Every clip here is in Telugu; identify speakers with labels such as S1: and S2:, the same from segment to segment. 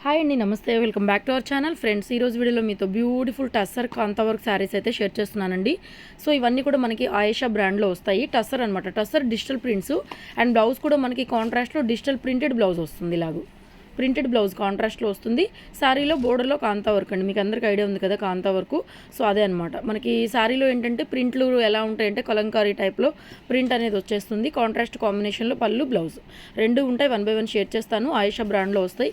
S1: హాయ్ అండి, నమస్తే. Welcome back to our channel. Friends, ఈరోజు వీడియోలో మీతో బ్యూటిఫుల్ టస్సర్ కాంతా వర్క్ శారీస్ అయితే షేర్ చేస్తున్నానండి. సో ఇవన్నీ కూడా మనకి ఆయేషా బ్రాండ్లో వస్తాయి. టస్సర్ అనమాట. Tussar digital prints and blouse కూడా మనకి కాంట్రాస్ట్లో డిజిటల్ ప్రింటెడ్ బ్లౌజ్ వస్తుంది. ఇలాగూ ప్రింటెడ్ బ్లౌజ్ కాంట్రాస్ట్లో వస్తుంది. శారీలో బోర్డర్లో కాంతా వర్క్ అండి. మీకు అందరికీ ఐడియా ఉంది కదా కాంతా వర్క్. సో అదే అనమాట. మనకి శారీలో ఏంటంటే ప్రింట్లు ఎలా ఉంటాయంటే కలంకారీ టైప్లో ప్రింట్ అనేది వచ్చేస్తుంది. కాంట్రాస్ట్ కాంబినేషన్లో పళ్ళు బ్లౌజ్ రెండు ఉంటాయి. 1 by 1 షేర్ చేస్తాను. ఆయేషా బ్రాండ్లో వస్తాయి.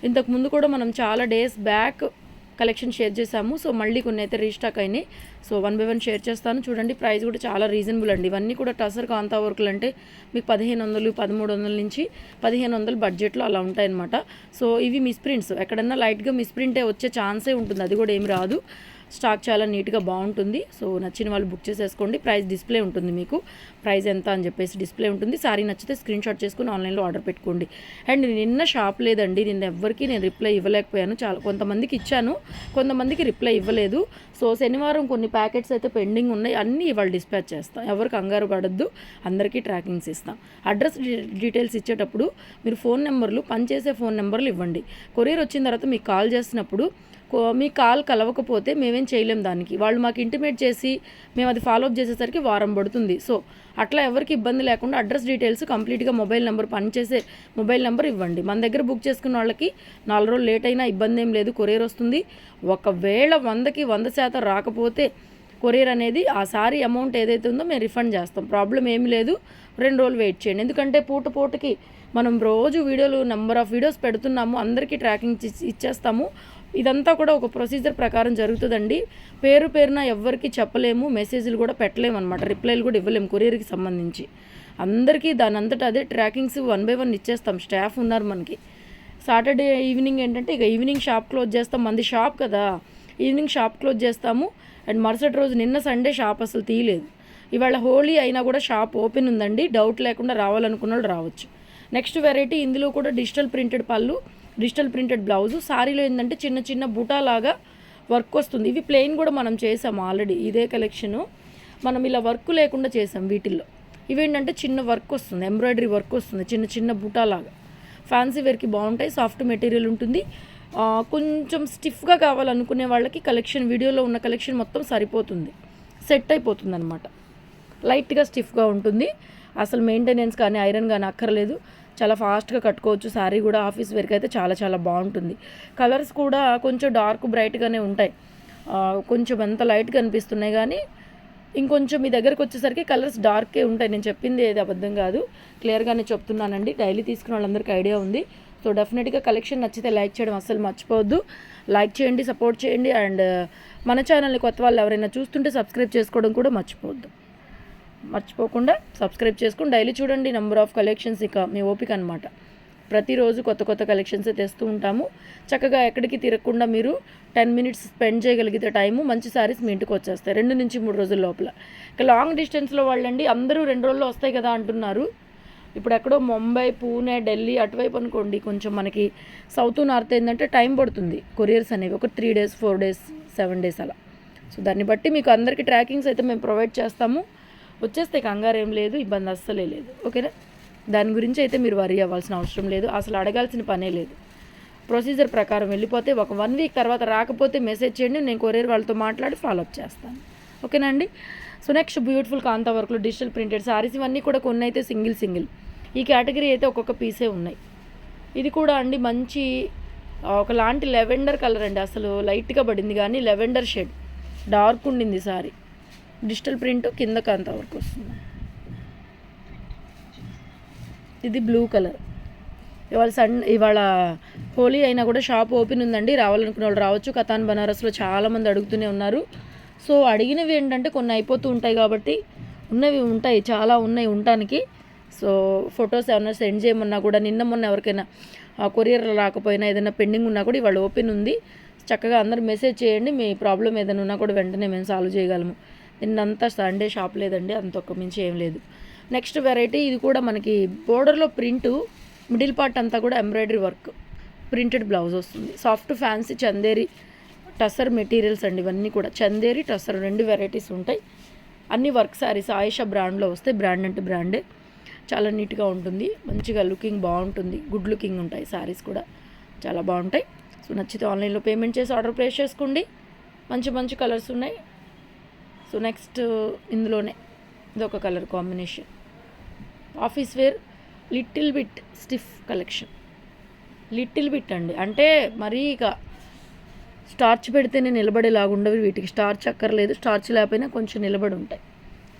S1: ఇంతకు ముందు కూడా మనం చాలా డేస్ బ్యాక్ కలెక్షన్ షేర్ చేసాము. సో మళ్ళీ కొన్ని అయితే రీస్టాక్ అయినాయి. సో 1 by 1 షేర్ చేస్తాను. చూడండి, ప్రైస్ కూడా చాలా రీజనబుల్ అండి. ఇవన్నీ కూడా టసర్ కాంతా వర్కులు అంటే మీకు 1500, 1300 నుంచి 1500 బడ్జెట్లో అలా ఉంటాయన్నమాట. సో ఇవి మిస్ప్రింట్స్. ఎక్కడన్నా లైట్గా మిస్ప్రింటే వచ్చే ఛాన్సే ఉంటుంది. అది కూడా ఏమి రాదు. స్టాక్ చాలా నీట్గా బాగుంటుంది. సో నచ్చిన వాళ్ళు బుక్ చేసేసుకోండి. ప్రైస్ డిస్ప్లే ఉంటుంది. మీకు ప్రైస్ ఎంత అని చెప్పేసి డిస్ప్లే ఉంటుంది. సారీ నచ్చితే స్క్రీన్ షాట్ చేసుకుని ఆన్లైన్లో ఆర్డర్ పెట్టుకోండి. అండ్ నిన్న షాప్ లేదండి. నిన్న ఎవ్వరికి నేను రిప్లై ఇవ్వలేకపోయాను. చాలా కొంతమందికి ఇచ్చాను, కొంతమందికి రిప్లై ఇవ్వలేదు. సో శనివారం కొన్ని ప్యాకెట్స్ అయితే పెండింగ్ ఉన్నాయి. అన్నీ ఇవాళ డిస్పాచ్ చేస్తాం. ఎవరికి కంగారు పడద్దు. అందరికీ ట్రాకింగ్స్ ఇస్తాం. అడ్రస్ డీటెయిల్స్ ఇచ్చేటప్పుడు మీరు ఫోన్ నెంబర్లు, పనిచేసే ఫోన్ నెంబర్లు ఇవ్వండి. కొరియర్ వచ్చిన తర్వాత మీకు కాల్ చేసినప్పుడు మీ కాల్ కలవకపోతే మేమేం చేయలేం. దానికి వాళ్ళు మాకు ఇంటిమేట్ చేసి మేము అది ఫాలోఅప్ చేసేసరికి వారం పడుతుంది. సో అట్లా ఎవరికి ఇబ్బంది లేకుండా అడ్రస్ డీటెయిల్స్ కంప్లీట్గా మొబైల్ నెంబర్, పనిచేసే మొబైల్ నెంబర్ ఇవ్వండి. మన దగ్గర బుక్ చేసుకున్న వాళ్ళకి 4 రోజులు లేట్ అయినా ఇబ్బంది ఏం లేదు. కొరియర్ వస్తుంది. ఒకవేళ 100కి 100% రాకపోతే కొరియర్ అనేది ఆ సారీ అమౌంట్ ఏదైతే ఉందో మేము రిఫండ్ చేస్తాం. ప్రాబ్లం ఏమి లేదు. 2 రోజులు వెయిట్ చేయండి. ఎందుకంటే పూటకి మనం రోజు వీడియోలు నెంబర్ ఆఫ్ వీడియోస్ పెడుతున్నాము. అందరికీ ట్రాకింగ్ ఇచ్చేస్తాము. ఇదంతా కూడా ఒక ప్రొసీజర్ ప్రకారం జరుగుతుందండి. పేరున ఎవ్వరికి చెప్పలేము. మెసేజ్లు కూడా పెట్టలేము అనమాట. రిప్లైలు కూడా ఇవ్వలేము కొరియర్కి సంబంధించి. అందరికీ దాని అంతటా అదే ట్రాకింగ్స్ 1 by 1 ఇచ్చేస్తాం. స్టాఫ్ ఉన్నారు మనకి. సాటర్డే ఈవినింగ్ ఏంటంటే ఇక ఈవినింగ్ షాప్ క్లోజ్ చేస్తాం. మంది షాప్ కదా, ఈవినింగ్ షాప్ క్లోజ్ చేస్తాము. అండ్ మరుసటి రోజు నిన్న సండే షాప్ అసలు తీయలేదు. ఇవాళ హోలీ అయినా కూడా షాప్ ఓపెన్ ఉందండి. డౌట్ లేకుండా రావాలనుకున్న వాళ్ళు రావచ్చు. నెక్స్ట్ వెరైటీ ఇందులో కూడా డిజిటల్ ప్రింటెడ్ పళ్ళు, డిజిటల్ ప్రింటెడ్ బ్లౌజు. సారీలో ఏంటంటే చిన్న చిన్న బుటాలాగా వర్క్ వస్తుంది. ఇవి ప్లెయిన్ కూడా మనం చేసాం ఆల్రెడీ. ఇదే కలెక్షను మనం ఇలా వర్క్ లేకుండా చేసాం. వీటిల్లో ఇవేంటంటే చిన్న వర్క్ వస్తుంది, ఎంబ్రాయిడరీ వర్క్ వస్తుంది, చిన్న చిన్న బుటాలాగా. ఫ్యాన్సీ వేర్కి బాగుంటాయి. సాఫ్ట్ మెటీరియల్ ఉంటుంది. కొంచెం స్టిఫ్గా కావాలనుకునే వాళ్ళకి కలెక్షన్, వీడియోలో ఉన్న కలెక్షన్ మొత్తం సరిపోతుంది, సెట్ అయిపోతుంది అనమాట. లైట్గా స్టిఫ్గా ఉంటుంది. అసలు మెయింటెనెన్స్ కానీ ఐరన్ కానీ అక్కర్లేదు. చాలా ఫాస్ట్గా కట్టుకోవచ్చు. శారీ కూడా ఆఫీస్ వేర్కి అయితే చాలా చాలా బాగుంటుంది. కలర్స్ కూడా కొంచెం డార్క్ బ్రైట్గానే ఉంటాయి. కొంచెం ఎంత లైట్గా అనిపిస్తున్నాయి కానీ ఇంకొంచెం మీ దగ్గరకు వచ్చేసరికి కలర్స్ డార్కే ఉంటాయి. నేను చెప్పింది ఏది అబద్ధం కాదు, క్లియర్గానే చెప్తున్నానండి. డైలీ తీసుకున్న వాళ్ళందరికీ ఐడియా ఉంది. సో డెఫినెట్గా కలెక్షన్ నచ్చితే లైక్ చేయడం అస్సలు మర్చిపోవద్దు. లైక్ చేయండి, సపోర్ట్ చేయండి. అండ్ మన ఛానల్ని కొత్త వాళ్ళు ఎవరైనా చూస్తుంటే సబ్స్క్రైబ్ చేసుకోవడం కూడా మర్చిపోకుండా సబ్స్క్రైబ్ చేసుకుని డైలీ చూడండి. నెంబర్ ఆఫ్ కలెక్షన్స్ ఇక మీ ఓపిక అనమాట. ప్రతిరోజు కొత్త కలెక్షన్స్ తెస్తూ ఉంటాము. చక్కగా ఎక్కడికి తిరగకుండా మీరు 10 minutes స్పెండ్ చేయగలిగితే టైము, మంచి సారీస్ మీ ఇంటికి వచ్చేస్తాయి 2 నుంచి 3 రోజుల లోపల. ఇక లాంగ్ డిస్టెన్స్లో వాళ్ళండి అందరూ 2 రోజుల్లో వస్తాయి కదా అంటున్నారు. ఇప్పుడు ఎక్కడో ముంబై, పూణే, ఢిల్లీ అటువైపు అనుకోండి, కొంచెం మనకి సౌత్ నార్త్ ఏంటంటే టైం పడుతుంది కొరియర్స్ అనేవి. ఒక 3 days, 4 days, 7 days అలా. సో దాన్ని బట్టి మీకు అందరికీ ట్రాకింగ్స్ అయితే మేము ప్రొవైడ్ చేస్తాము. వచ్చేస్తే కంగారు ఏం లేదు, ఇబ్బంది అస్సలే లేదు. ఓకేనా? దాని గురించి అయితే మీరు వరీ అవ్వాల్సిన అవసరం లేదు. అసలు అడగాల్సిన పనే లేదు. ప్రొసీజర్ ప్రకారం వెళ్ళిపోతే ఒక 1 week తర్వాత రాకపోతే మెసేజ్ చేయండి. నేను కొరియర్ వాళ్ళతో మాట్లాడి ఫాలోఅప్ చేస్తాను. ఓకేనా అండి? సో నెక్స్ట్ బ్యూటిఫుల్ కాంతా వర్క్లో డిజిటల్ ప్రింటెడ్ సారీస్. ఇవన్నీ కూడా కొన్ని అయితే సింగిల్. ఈ కేటగిరీ అయితే ఒక్కొక్క పీసే ఉన్నాయి. ఇది కూడా అండి మంచి ఒకలాంటి లెవెండర్ కలర్ అండి. అసలు లైట్గా పడింది కానీ లెవెండర్ షేడ్, డార్క్ ఉండింది సారీ. డిజిటల్ ప్రింట్ కింద కాంతా వర్క్ వస్తుంది. ఇది బ్లూ కలర్. ఇవాళ హోలీ అయినా కూడా షాప్ ఓపెన్ ఉందండి. రావాలనుకున్న వాళ్ళు రావచ్చు. కతాన్ బనారస్లో చాలామంది అడుగుతూనే ఉన్నారు. సో అడిగినవి ఏంటంటే కొన్ని అయిపోతూ ఉంటాయి కాబట్టి ఉన్నవి ఉంటాయి, చాలా ఉన్నాయి ఉండటానికి. సో ఫొటోస్ ఏమైనా సెండ్ చేయమన్నా కూడా, నిన్న మొన్న ఎవరికైనా కొరియర్ రాకపోయినా ఏదైనా పెండింగ్ ఉన్నా కూడా ఇవాళ ఓపెన్ ఉంది. చక్కగా అందరూ మెసేజ్ చేయండి. మీ ప్రాబ్లం ఏదైనా ఉన్నా కూడా వెంటనే మేము సాల్వ్ చేయగలము. నిన్నంతా సండే షాప్ లేదండి, అంతొక్క మించి ఏం లేదు. నెక్స్ట్ వెరైటీ ఇది కూడా మనకి బోర్డర్లో ప్రింటు, మిడిల్ పార్ట్ అంతా కూడా ఎంబ్రాయిడరీ వర్క్, ప్రింటెడ్ బ్లౌజ్ వస్తుంది. Soft fancy Chanderi tussar materials అండి. ఇవన్నీ కూడా చందేరి, టసర్ 2 వెరైటీస్ ఉంటాయి. అన్ని వర్క్ శారీస్ ఆయేషా బ్రాండ్లో వస్తాయి. బ్రాండ్ అంటే బ్రాండే. చాలా నీట్గా ఉంటుంది, మంచిగా లుకింగ్ బాగుంటుంది, గుడ్ లుకింగ్ ఉంటాయి శారీస్ కూడా. చాలా బాగుంటాయి. సో నచ్చితే ఆన్లైన్లో పేమెంట్ చేసి ఆర్డర్ ప్లేస్ చేసుకోండి. మంచి మంచి కలర్స్ ఉన్నాయి. సో నెక్స్ట్ ఇందులోనే ఇదొక colour combination, office wear little bit stiff collection. Little bit అండి, అంటే మరీ ఇక స్టార్చ్ పెడితేనే నిలబడేలాగా ఉండవు వీటికి. స్టార్చ్ అక్కర్లేదు, స్టార్చ్ లేకపోయినా కొంచెం నిలబడి ఉంటాయి.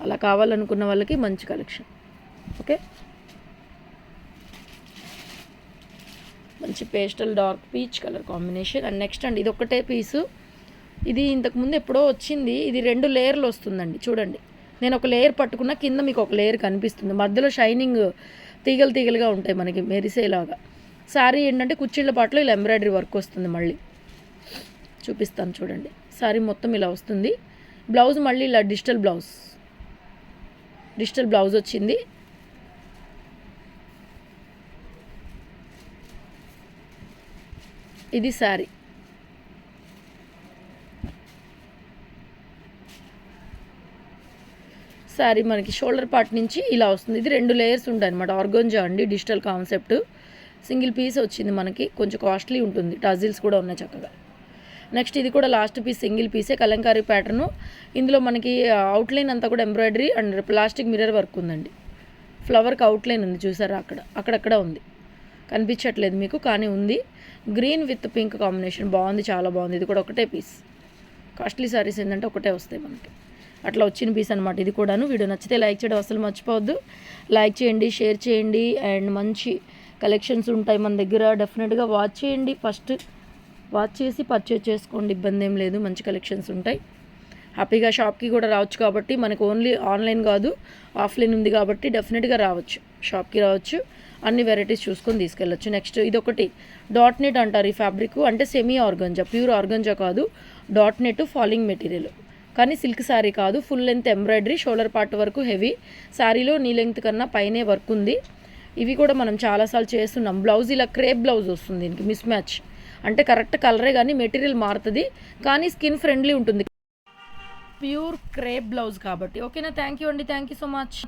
S1: అలా కావాలనుకున్న వాళ్ళకి మంచి కలెక్షన్. ఓకే, మంచి pastel dark peach colour combination. And next అండి, ఇది ఒకటే పీసు. ఇది ఇంతకుముందు ఎప్పుడో వచ్చింది. ఇది 2 లేయర్లు వస్తుందండి. చూడండి, నేను ఒక లేయర్ పట్టుకున్న, కింద మీకు ఒక లేయర్ కనిపిస్తుంది. మధ్యలో షైనింగ్ తీగలు తీగలుగా ఉంటాయి మనకి మెరిసేలాగా. శారీ ఏంటంటే కుచ్చిళ్ళ పాటలో ఇలా ఎంబ్రాయిడరీ వర్క్ వస్తుంది. మళ్ళీ చూపిస్తాను చూడండి. శారీ మొత్తం ఇలా వస్తుంది. బ్లౌజ్ మళ్ళీ ఇలా డిజిటల్ బ్లౌజ్ వచ్చింది. ఇది శారీ. శారీ మనకి షోల్డర్ పార్ట్ నుంచి ఇలా వస్తుంది. ఇది 2 లేయర్స్ ఉంటాయి అనమాట. ఆర్గంజా అండి, డిజిటల్ కాన్సెప్ట్. సింగిల్ పీస్ వచ్చింది మనకి, కొంచెం కాస్ట్లీ ఉంటుంది. టజిల్స్ కూడా ఉన్నాయి చక్కగా. నెక్స్ట్ ఇది కూడా లాస్ట్ పీస్ సింగిల్ పీసే, కలంకారీ ప్యాటర్ను. ఇందులో మనకి అవుట్లైన్ అంతా కూడా embroidery and plastic mirror work ఉందండి. ఫ్లవర్కి అవుట్లైన్ ఉంది చూసారా, అక్కడక్కడ ఉంది, కనిపించట్లేదు మీకు కానీ ఉంది. గ్రీన్ విత్ పింక్ కాంబినేషన్ బాగుంది, చాలా బాగుంది. ఇది కూడా ఒకటే పీస్. కాస్ట్లీ శారీస్ ఏంటంటే ఒకటే వస్తాయి మనకి, అట్లా వచ్చిన పీస్ అనమాట. ఇది కూడాను. వీడియో నచ్చితే లైక్ చేయడం అసలు మర్చిపోవద్దు. లైక్ చేయండి, షేర్ చేయండి. అండ్ మంచి కలెక్షన్స్ ఉంటాయి మన దగ్గర. డెఫినెట్గా వాచ్ చేయండి, ఫస్ట్ వాచ్ చేసి పర్చేజ్ చేసుకోండి, ఇబ్బంది ఏం లేదు. మంచి కలెక్షన్స్ ఉంటాయి. హ్యాపీగా షాప్కి కూడా రావచ్చు కాబట్టి, మనకు ఓన్లీ ఆన్లైన్ కాదు ఆఫ్లైన్ ఉంది కాబట్టి డెఫినెట్గా రావచ్చు, షాప్కి రావచ్చు, అన్ని వెరైటీస్ చూసుకొని తీసుకెళ్ళచ్చు. నెక్స్ట్ ఇదొకటి డాట్ నెట్ అంటారు ఈ ఫ్యాబ్రిక్, అంటే సెమీ ఆర్గంజా, ప్యూర్ ఆర్గంజా కాదు. డాట్ నెట్ ఫాలింగ్ మెటీరియల్ కానీ సిల్క్ శారీ కాదు. Full length embroidery, shoulder part వరకు హెవీ. శారీలో నీ లెంత్ కన్నా పైనే వర్క్ ఉంది. ఇవి కూడా మనం చాలాసార్లు చేస్తున్నాం. బ్లౌజ్ ఇలా క్రేప్ బ్లౌజ్ వస్తుంది, దీనికి మిస్ మ్యాచ్ అంటే కరెక్ట్ కలరే కానీ మెటీరియల్ మారుతుంది, కానీ స్కిన్ ఫ్రెండ్లీ ఉంటుంది. ప్యూర్ క్రేప్ బ్లౌజ్ కాబట్టి. ఓకేనా, థ్యాంక్ యూ అండి, థ్యాంక్ యూ సో మచ్.